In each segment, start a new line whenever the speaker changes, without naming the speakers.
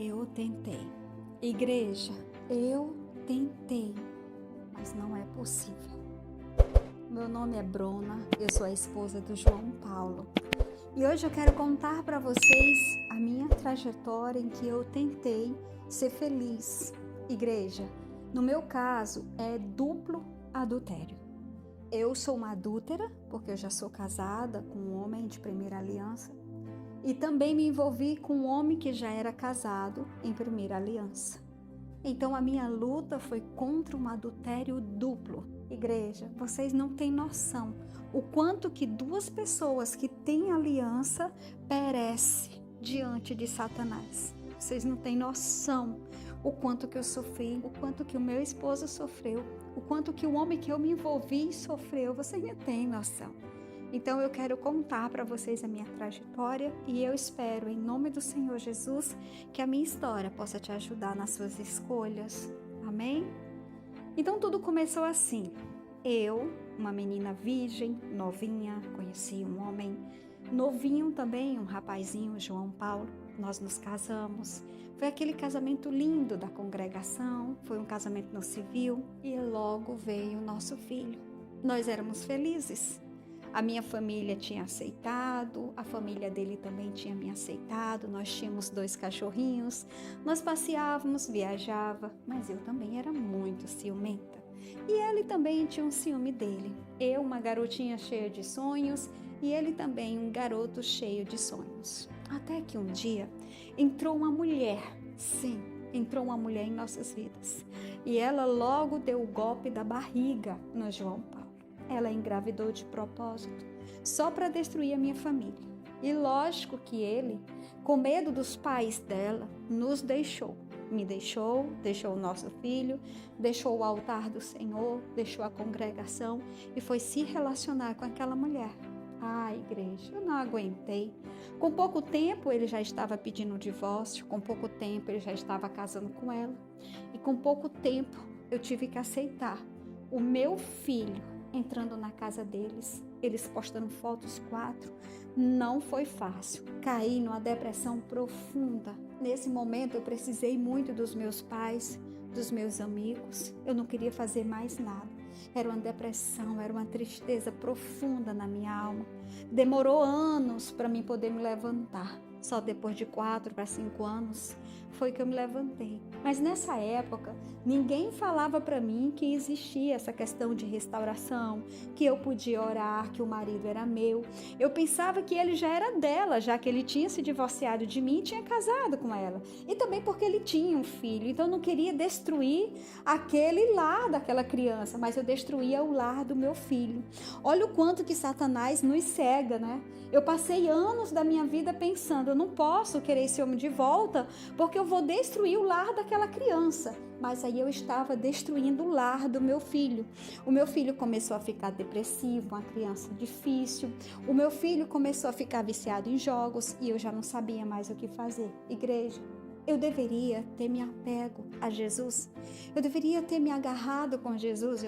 Eu tentei. Igreja, eu tentei, mas não é possível. Meu nome é Bruna, eu sou a esposa do João Paulo. E hoje eu quero contar para vocês a minha trajetória em que eu tentei ser feliz. Igreja, no meu caso é duplo adultério. Eu sou uma adúltera, porque eu já sou casada com um homem de primeira aliança. E também me envolvi com um homem que já era casado em primeira aliança. Então a minha luta foi contra um adultério duplo. Igreja, vocês não têm noção o quanto que duas pessoas que têm aliança perecem diante de Satanás. Vocês não têm noção o quanto que eu sofri, o quanto que o meu esposo sofreu, o quanto que o homem que eu me envolvi sofreu. Vocês não têm noção. Então eu quero contar para vocês a minha trajetória e eu espero, em nome do Senhor Jesus, que a minha história possa te ajudar nas suas escolhas. Amém? Então tudo começou assim. Eu, uma menina virgem, novinha, conheci um homem novinho também, um rapazinho, João Paulo. Nós nos casamos. Foi aquele casamento lindo da congregação, foi um casamento no civil e logo veio o nosso filho. Nós éramos felizes. A minha família tinha aceitado, a família dele também tinha me aceitado, nós tínhamos 2 cachorrinhos, nós passeávamos, viajava, mas eu também era muito ciumenta. E ele também tinha um ciúme dele. Eu, uma garotinha cheia de sonhos, e ele também um garoto cheio de sonhos. Até que um dia entrou uma mulher, sim, entrou uma mulher em nossas vidas. E ela logo deu o golpe da barriga no João Paulo. Ela engravidou de propósito, só para destruir a minha família. E lógico que ele, com medo dos pais dela, nos deixou. Me deixou o nosso filho, deixou o altar do Senhor, deixou a congregação e foi se relacionar com aquela mulher. Ah, igreja, eu não aguentei. Com pouco tempo ele já estava pedindo o divórcio, com pouco tempo ele já estava casando com ela. E com pouco tempo eu tive que aceitar o meu filho entrando na casa deles, eles postando fotos 4, não foi fácil. Caí numa depressão profunda. Nesse momento eu precisei muito dos meus pais, dos meus amigos. Eu não queria fazer mais nada. Era uma depressão, era uma tristeza profunda na minha alma. Demorou anos para mim poder me levantar. Só depois de 4 para 5 anos foi que eu me levantei. Mas nessa época, ninguém falava para mim que existia essa questão de restauração, que eu podia orar, que o marido era meu. Eu pensava que ele já era dela, já que ele tinha se divorciado de mim e tinha casado com ela. E também porque ele tinha um filho. Então eu não queria destruir aquele lar daquela criança, mas eu destruía o lar do meu filho. Olha o quanto que Satanás nos cega, né? Eu passei anos da minha vida pensando, eu não posso querer esse homem de volta, porque eu vou destruir o lar daquela criança. Mas aí eu estava destruindo o lar do meu filho. O meu filho começou a ficar depressivo, uma criança difícil. O meu filho começou a ficar viciado em jogos e eu já não sabia mais o que fazer. Igreja, eu deveria ter me apego a Jesus. Eu deveria ter me agarrado com Jesus.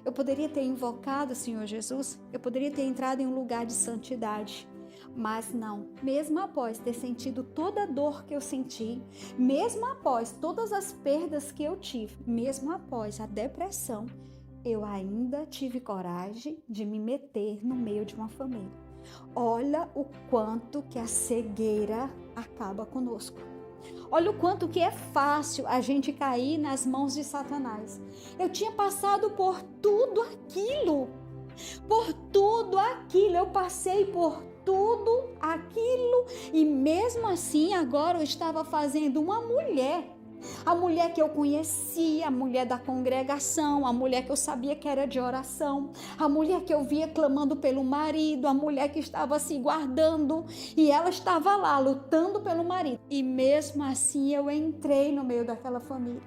Eu poderia ter invocado o Senhor Jesus. Eu poderia ter entrado em um lugar de santidade. Mas não, mesmo após ter sentido toda a dor que eu senti, mesmo após todas as perdas que eu tive, mesmo após a depressão, eu ainda tive coragem de me meter no meio de uma família. Olha o quanto que a cegueira acaba conosco. Olha o quanto que é fácil a gente cair nas mãos de Satanás. Eu tinha passado por tudo aquilo. Eu passei por tudo aquilo e mesmo assim agora eu estava fazendo uma mulher. A mulher que eu conhecia, a mulher da congregação, a mulher que eu sabia que era de oração, a mulher que eu via clamando pelo marido, a mulher que estava se guardando e ela estava lá lutando pelo marido. E mesmo assim eu entrei no meio daquela família.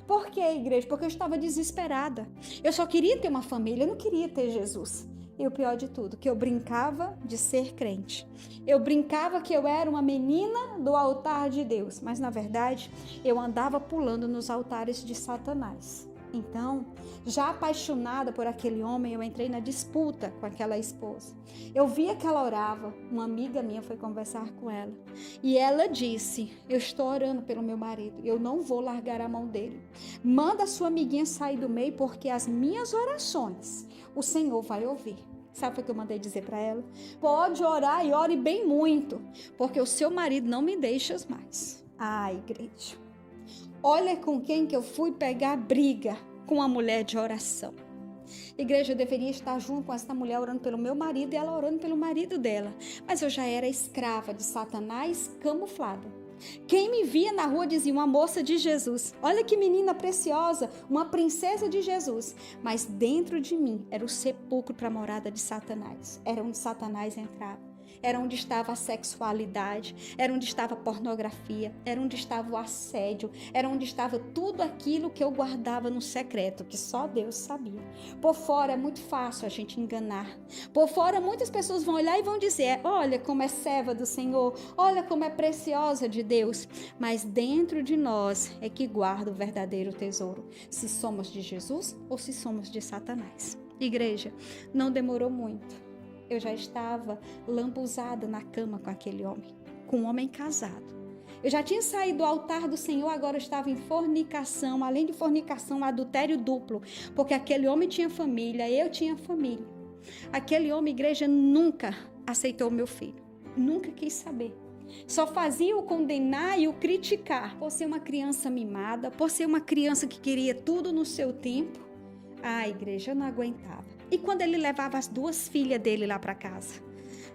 Por quê, igreja? Porque eu estava desesperada. Eu só queria ter uma família, eu não queria ter Jesus. E o pior de tudo, que eu brincava de ser crente. Eu brincava que eu era uma menina do altar de Deus, mas na verdade eu andava pulando nos altares de Satanás. Então, já apaixonada por aquele homem, eu entrei na disputa com aquela esposa. Eu via que ela orava, uma amiga minha foi conversar com ela. E ela disse, eu estou orando pelo meu marido, eu não vou largar a mão dele. Manda a sua amiguinha sair do meio, porque as minhas orações o Senhor vai ouvir. Sabe o que eu mandei dizer para ela? Pode orar e ore bem muito, porque o seu marido não me deixa mais. Ah, igreja. Olha com quem que eu fui pegar briga, com a mulher de oração. Igreja, eu deveria estar junto com essa mulher orando pelo meu marido e ela orando pelo marido dela. Mas eu já era escrava de Satanás camuflada. Quem me via na rua dizia, uma moça de Jesus. Olha que menina preciosa, uma princesa de Jesus. Mas dentro de mim era o sepulcro para a morada de Satanás. Era onde Satanás entrava. Era onde estava a sexualidade, era onde estava a pornografia, era onde estava o assédio, era onde estava tudo aquilo que eu guardava no secreto, que só Deus sabia. Por fora é muito fácil a gente enganar. Por fora muitas pessoas vão olhar e vão dizer, olha como é serva do Senhor, olha como é preciosa de Deus. Mas dentro de nós é que guarda o verdadeiro tesouro, se somos de Jesus ou se somos de Satanás. Igreja, não demorou muito. Eu já estava lambuzada na cama com aquele homem, com um homem casado. Eu já tinha saído do altar do Senhor, agora eu estava em fornicação, além de fornicação, adultério duplo, porque aquele homem tinha família, eu tinha família. Aquele homem, igreja, nunca aceitou o meu filho, nunca quis saber. Só fazia o condenar e o criticar, por ser uma criança mimada, por ser uma criança que queria tudo no seu tempo. Ah, igreja, eu não aguentava. E quando ele levava as duas filhas dele lá para casa?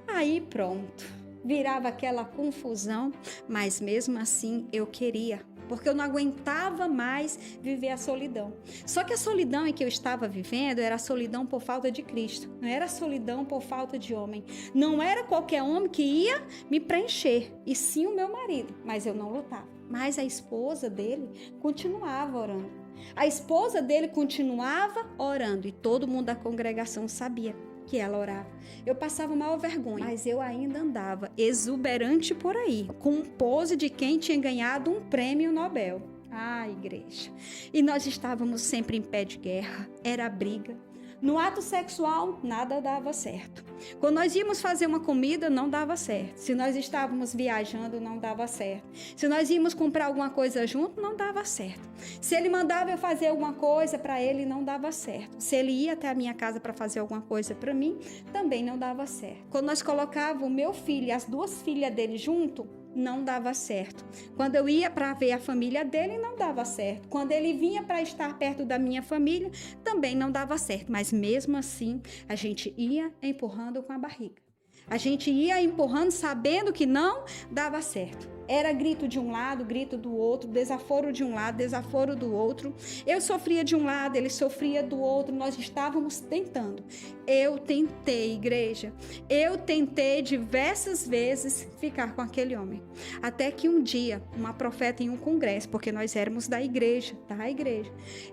Aí pronto, virava aquela confusão, mas mesmo assim eu queria, porque eu não aguentava mais viver a solidão. Só que a solidão em que eu estava vivendo era a solidão por falta de Cristo, não era a solidão por falta de homem. Não era qualquer homem que ia me preencher, e sim o meu marido, mas eu não lutava. Mas a esposa dele continuava orando. A esposa dele continuava orando e todo mundo da congregação sabia que ela orava. Eu passava maior vergonha, mas eu ainda andava exuberante por aí, com pose de quem tinha ganhado um prêmio Nobel. Ah, igreja! E nós estávamos sempre em pé de guerra, era briga. No ato sexual, nada dava certo. Quando nós íamos fazer uma comida, não dava certo. Se nós estávamos viajando, não dava certo. Se nós íamos comprar alguma coisa junto, não dava certo. Se ele mandava eu fazer alguma coisa para ele, não dava certo. Se ele ia até a minha casa para fazer alguma coisa para mim, também não dava certo. Quando nós colocávamos o meu filho e as duas filhas dele junto, não dava certo. Quando eu ia para ver a família dele, não dava certo. Quando ele vinha para estar perto da minha família, também não dava certo. Mas mesmo assim, a gente ia empurrando com a barriga. A gente ia empurrando sabendo que não dava certo. Era grito de um lado, grito do outro, desaforo de um lado, desaforo do outro. Eu sofria de um lado, ele sofria do outro. Nós estávamos tentando. Eu tentei, igreja. Eu tentei diversas vezes ficar com aquele homem. Até que um dia, uma profeta em um congresso, porque nós éramos da igreja.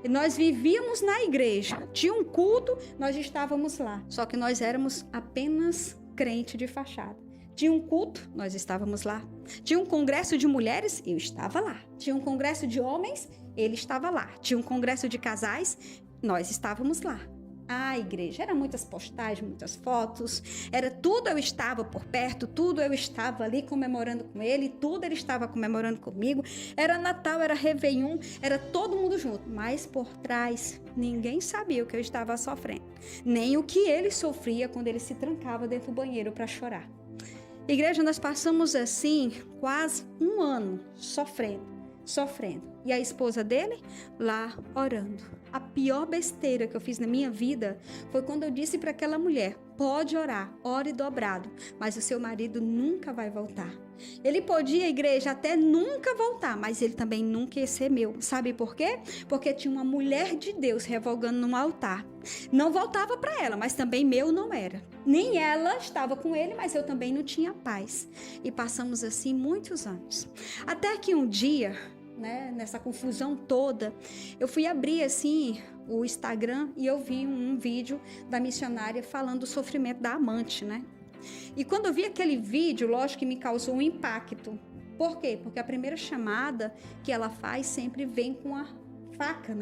E nós vivíamos na igreja. Tinha um culto, nós estávamos lá. Só que nós éramos apenas crente de fachada. Tinha um culto, nós estávamos lá. Tinha um congresso de mulheres, eu estava lá. Tinha um congresso de homens, ele estava lá. Tinha um congresso de casais, nós estávamos lá. A igreja, era muitas postagens, muitas fotos, era tudo eu estava por perto, tudo eu estava ali comemorando com ele, tudo ele estava comemorando comigo. Era Natal, era Réveillon, era todo mundo junto. Mas por trás, ninguém sabia o que eu estava sofrendo, nem o que ele sofria quando ele se trancava dentro do banheiro para chorar. Igreja, nós passamos assim quase um ano sofrendo. E a esposa dele lá orando. A pior besteira que eu fiz na minha vida foi quando eu disse para aquela mulher, pode orar, ore dobrado, mas o seu marido nunca vai voltar. Ele podia, igreja, até nunca voltar, mas ele também nunca ia ser meu. Sabe por quê? Porque tinha uma mulher de Deus revogando num altar. Não voltava para ela, mas também meu não era. Nem ela estava com ele, mas eu também não tinha paz. E passamos assim muitos anos. Até que um dia, nessa confusão toda, eu fui abrir assim o Instagram e eu vi um vídeo da missionária falando do sofrimento da amante, E quando eu vi aquele vídeo, lógico que me causou um impacto. Por quê? Porque a primeira chamada que ela faz sempre vem com a faca,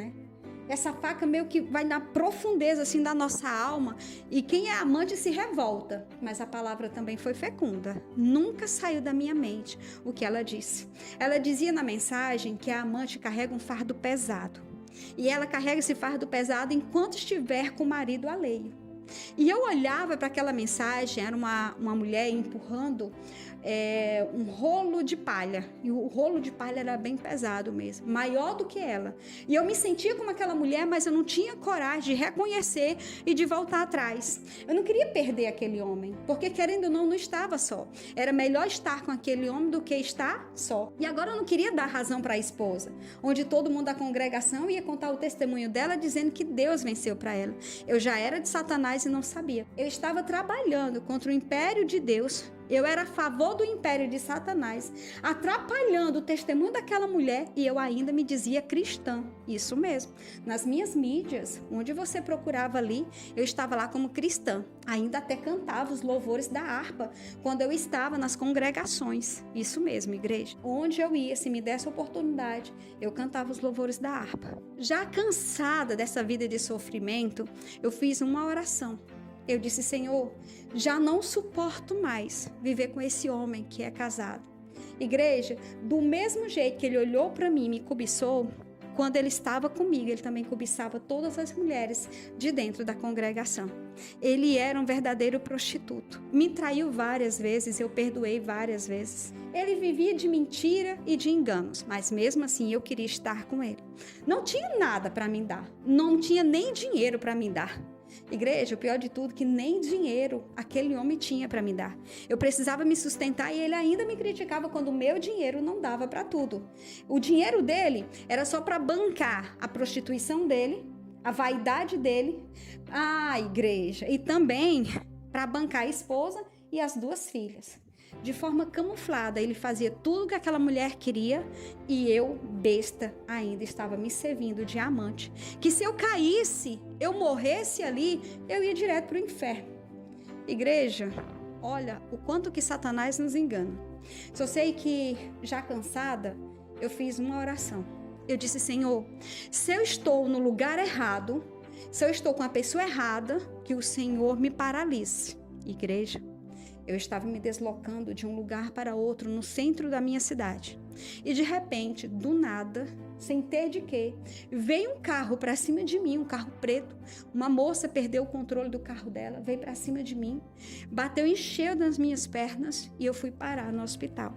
Essa faca meio que vai na profundeza assim da nossa alma, e quem é amante se revolta. Mas a palavra também foi fecunda. Nunca saiu da minha mente o que ela disse. Ela dizia na mensagem que a amante carrega um fardo pesado. E ela carrega esse fardo pesado enquanto estiver com o marido alheio. E eu olhava para aquela mensagem, era uma mulher empurrando um rolo de palha. E o rolo de palha era bem pesado mesmo, maior do que ela. E eu me sentia como aquela mulher, mas eu não tinha coragem de reconhecer e de voltar atrás. Eu não queria perder aquele homem, porque querendo ou não estava só. Era melhor estar com aquele homem do que estar só. E agora eu não queria dar razão para a esposa, onde todo mundo da congregação ia contar o testemunho dela dizendo que Deus venceu para ela. Eu já era de Satanás e não sabia. Eu estava trabalhando contra o império de Deus. Eu era a favor do império de Satanás, atrapalhando o testemunho daquela mulher, e eu ainda me dizia cristã. Isso mesmo. Nas minhas mídias, onde você procurava ali, eu estava lá como cristã. Ainda até cantava os louvores da harpa quando eu estava nas congregações. Isso mesmo, igreja. Onde eu ia, se me desse oportunidade, eu cantava os louvores da harpa. Já cansada dessa vida de sofrimento, eu fiz uma oração. Eu disse: Senhor, já não suporto mais viver com esse homem que é casado. Igreja, do mesmo jeito que ele olhou para mim e me cobiçou, quando ele estava comigo, ele também cobiçava todas as mulheres de dentro da congregação. Ele era um verdadeiro prostituto. Me traiu várias vezes, eu perdoei várias vezes. Ele vivia de mentira e de enganos, mas mesmo assim eu queria estar com ele. Não tinha nada para me dar, não tinha nem dinheiro para me dar. Igreja, o pior de tudo, que nem dinheiro aquele homem tinha para me dar. Eu precisava me sustentar e ele ainda me criticava quando o meu dinheiro não dava para tudo. O dinheiro dele era só para bancar a prostituição dele, a vaidade dele, igreja, e também para bancar a esposa e as 2 filhas. De forma camuflada, ele fazia tudo que aquela mulher queria, e eu, besta, ainda estava me servindo de amante, que se eu caísse, eu morresse ali, eu ia direto para o inferno. Igreja, olha o quanto que Satanás nos engana. Só sei que, já cansada, eu fiz uma oração. Eu disse: Senhor, se eu estou no lugar errado, se eu estou com a pessoa errada, que o Senhor me paralise. Igreja, eu estava me deslocando de um lugar para outro no centro da minha cidade. E de repente, do nada, sem ter de quê, veio um carro para cima de mim, um carro preto. Uma moça perdeu o controle do carro dela, veio para cima de mim, bateu em cheio nas minhas pernas e eu fui parar no hospital.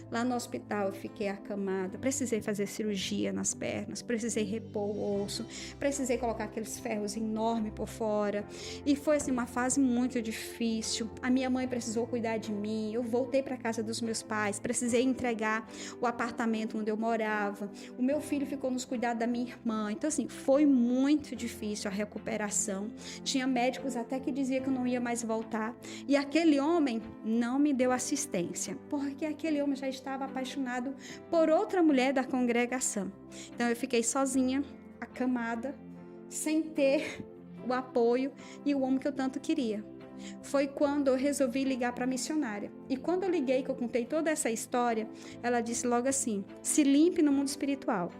Lá no hospital eu fiquei acamada, precisei fazer cirurgia nas pernas, precisei repor o osso, precisei colocar aqueles ferros enormes por fora, e foi assim uma fase muito difícil. A minha mãe precisou cuidar de mim, eu voltei para casa dos meus pais, precisei entregar o apartamento onde eu morava, o meu filho ficou nos cuidados da minha irmã. Então assim, foi muito difícil a recuperação, tinha médicos até que diziam que eu não ia mais voltar, e aquele homem não me deu assistência, porque aquele homem já estava apaixonado por outra mulher da congregação. Então eu fiquei sozinha, acamada, sem ter o apoio e o homem que eu tanto queria. Foi quando eu resolvi ligar para a missionária. E quando eu liguei, que eu contei toda essa história, ela disse logo assim: se limpe no mundo espiritual.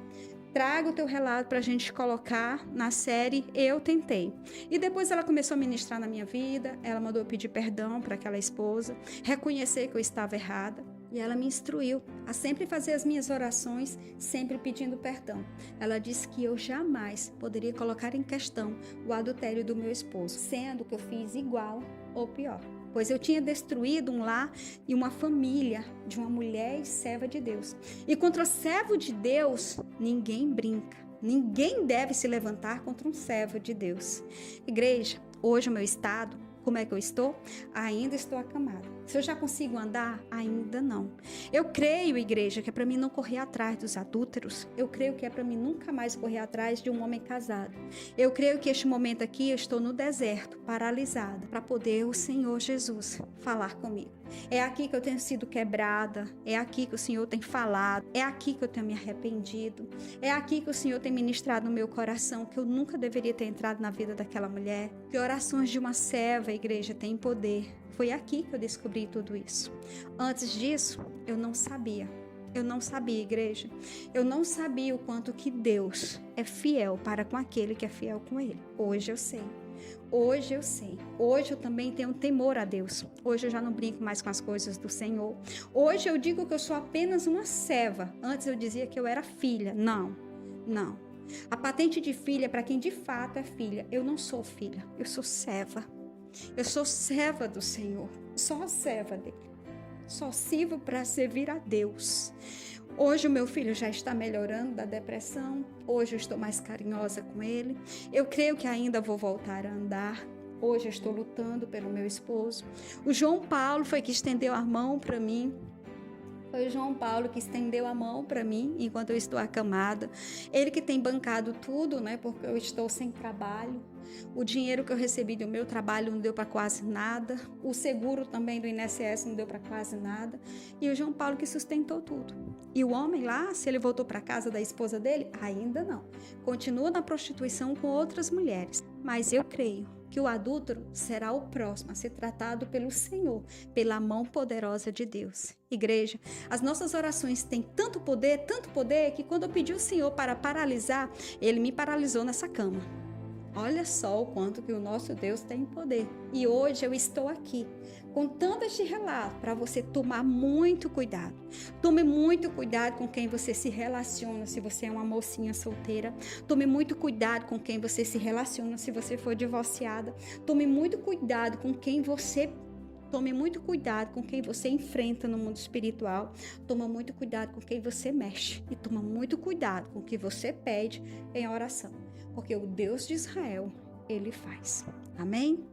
Traga o teu relato para a gente colocar na série Eu Tentei. E depois ela começou a ministrar na minha vida, ela mandou eu pedir perdão para aquela esposa, reconhecer que eu estava errada. E ela me instruiu a sempre fazer as minhas orações, sempre pedindo perdão. Ela disse que eu jamais poderia colocar em questão o adultério do meu esposo, sendo que eu fiz igual ou pior. Pois eu tinha destruído um lar e uma família de uma mulher e serva de Deus. E contra servo de Deus, ninguém brinca. Ninguém deve se levantar contra um servo de Deus. Igreja, hoje o meu estado, como é que eu estou? Ainda estou acamada. Se eu já consigo andar? Ainda não. Eu creio, igreja, que é para mim não correr atrás dos adúlteros. Eu creio que é para mim nunca mais correr atrás de um homem casado. Eu creio que este momento aqui eu estou no deserto, paralisada, para poder o Senhor Jesus falar comigo. É aqui que eu tenho sido quebrada, é aqui que o Senhor tem falado, é aqui que eu tenho me arrependido, é aqui que o Senhor tem ministrado no meu coração que eu nunca deveria ter entrado na vida daquela mulher, que orações de uma serva, igreja, têm poder. Foi aqui que eu descobri tudo isso. Antes disso, eu não sabia. Eu não sabia, igreja. Eu não sabia o quanto que Deus é fiel para com aquele que é fiel com Ele. Hoje eu sei. Hoje eu sei. Hoje eu também tenho temor a Deus. Hoje eu já não brinco mais com as coisas do Senhor. Hoje eu digo que eu sou apenas uma serva. Antes eu dizia que eu era filha. Não. A patente de filha é para quem de fato é filha. Eu não sou filha. Eu sou serva. Eu sou serva do Senhor. Só serva dele. Só sirvo para servir a Deus. Hoje o meu filho já está melhorando da depressão. Hoje eu estou mais carinhosa com ele. Eu creio que ainda vou voltar a andar. Hoje eu estou lutando pelo meu esposo. O João Paulo foi que estendeu a mão para mim. Foi o João Paulo que estendeu a mão para mim enquanto eu estou acamada. Ele que tem bancado tudo, né? Porque eu estou sem trabalho. O dinheiro que eu recebi do meu trabalho não deu para quase nada. O seguro também do INSS não deu para quase nada. E o João Paulo que sustentou tudo. E o homem lá, se ele voltou para a casa da esposa dele, ainda não. Continua na prostituição com outras mulheres. Mas eu creio que o adúltero será o próximo a ser tratado pelo Senhor, pela mão poderosa de Deus. Igreja, as nossas orações têm tanto poder, que quando eu pedi ao Senhor para paralisar, Ele me paralisou nessa cama. Olha só o quanto que o nosso Deus tem poder. E hoje eu estou aqui contando este relato para você tomar muito cuidado. Tome muito cuidado com quem você se relaciona, se você é uma mocinha solteira. Tome muito cuidado com quem você se relaciona, se você for divorciada. Tome muito cuidado com quem você enfrenta no mundo espiritual. Toma muito cuidado com quem você mexe. E toma muito cuidado com o que você pede em oração. Porque o Deus de Israel, Ele faz. Amém?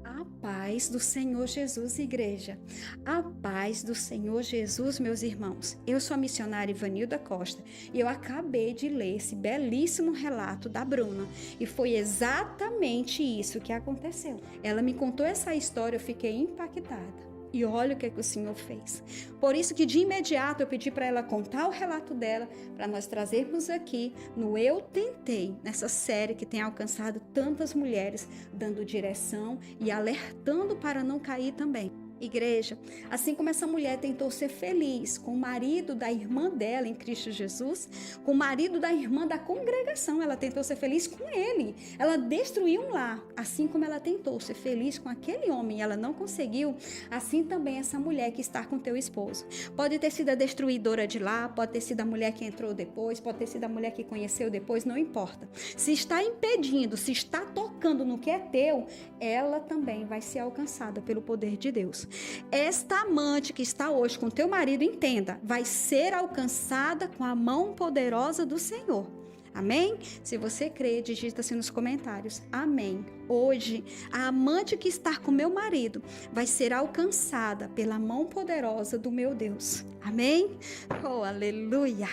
A paz do Senhor Jesus, igreja. A paz do Senhor Jesus, meus irmãos. Eu sou a missionária Ivanilda Costa e eu acabei de ler esse belíssimo relato da Bruna. E foi exatamente isso que aconteceu. Ela me contou essa história, eu fiquei impactada. E olha o que o Senhor fez. Por isso que de imediato eu pedi para ela contar o relato dela, para nós trazermos aqui no Eu Tentei, nessa série que tem alcançado tantas mulheres, dando direção e alertando para não cair também. Igreja, assim como essa mulher tentou ser feliz com o marido da irmã dela em Cristo Jesus, com o marido da irmã da congregação, ela tentou ser feliz com ele. Ela destruiu um lar, assim como ela tentou ser feliz com aquele homem e ela não conseguiu, assim também essa mulher que está com teu esposo. Pode ter sido a destruidora de lá, pode ter sido a mulher que entrou depois, pode ter sido a mulher que conheceu depois, não importa. Se está impedindo, se está tocando no que é teu, ela também vai ser alcançada pelo poder de Deus. Esta amante que está hoje com teu marido, entenda, vai ser alcançada com a mão poderosa do Senhor. Amém? Se você crê, digita assim nos comentários. Amém. Hoje, a amante que está com meu marido vai ser alcançada pela mão poderosa do meu Deus. Amém? Oh, aleluia!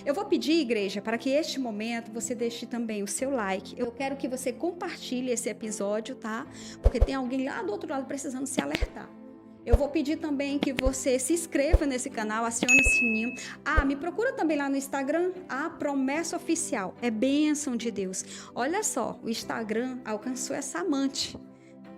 Eu vou pedir, igreja, para que este momento você deixe também o seu like. Eu quero que você compartilhe esse episódio, tá? Porque tem alguém lá do outro lado precisando se alertar. Eu vou pedir também que você se inscreva nesse canal, acione o sininho. Me procura também lá no Instagram, a Promessa Oficial. É bênção de Deus. Olha só, o Instagram alcançou essa amante.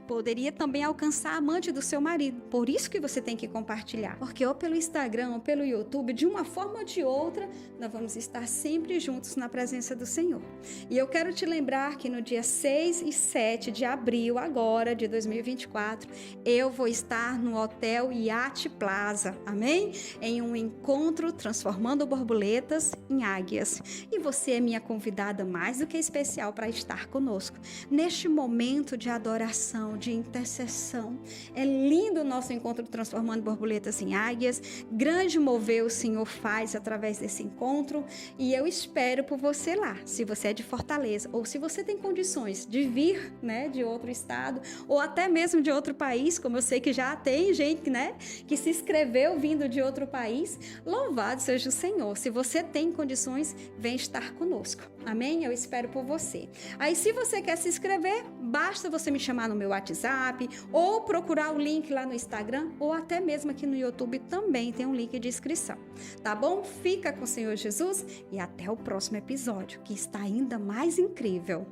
Poderia também alcançar a amante do seu marido. Por isso que você tem que compartilhar. Porque ou pelo Instagram ou pelo YouTube, de uma forma ou de outra, nós vamos estar sempre juntos na presença do Senhor. E eu quero te lembrar que no dia 6 e 7 de abril, agora, de 2024, eu vou estar no Hotel Yacht Plaza, amém? Em um encontro transformando borboletas em águias. E você é minha convidada mais do que especial para estar conosco. Neste momento de adoração, de intercessão. É lindo o nosso encontro transformando borboletas em águias. Grande mover o Senhor faz através desse encontro e eu espero por você lá. Se você é de Fortaleza ou se você tem condições de vir, né, de outro estado ou até mesmo de outro país, como eu sei que já tem gente, né, que se inscreveu vindo de outro país, louvado seja o Senhor. Se você tem condições, vem estar conosco. Amém? Eu espero por você. Aí, se você quer se inscrever, basta você me chamar no meu WhatsApp ou procurar o link lá no Instagram ou até mesmo aqui no YouTube também tem um link de inscrição. Tá bom? Fica com o Senhor Jesus e até o próximo episódio, que está ainda mais incrível.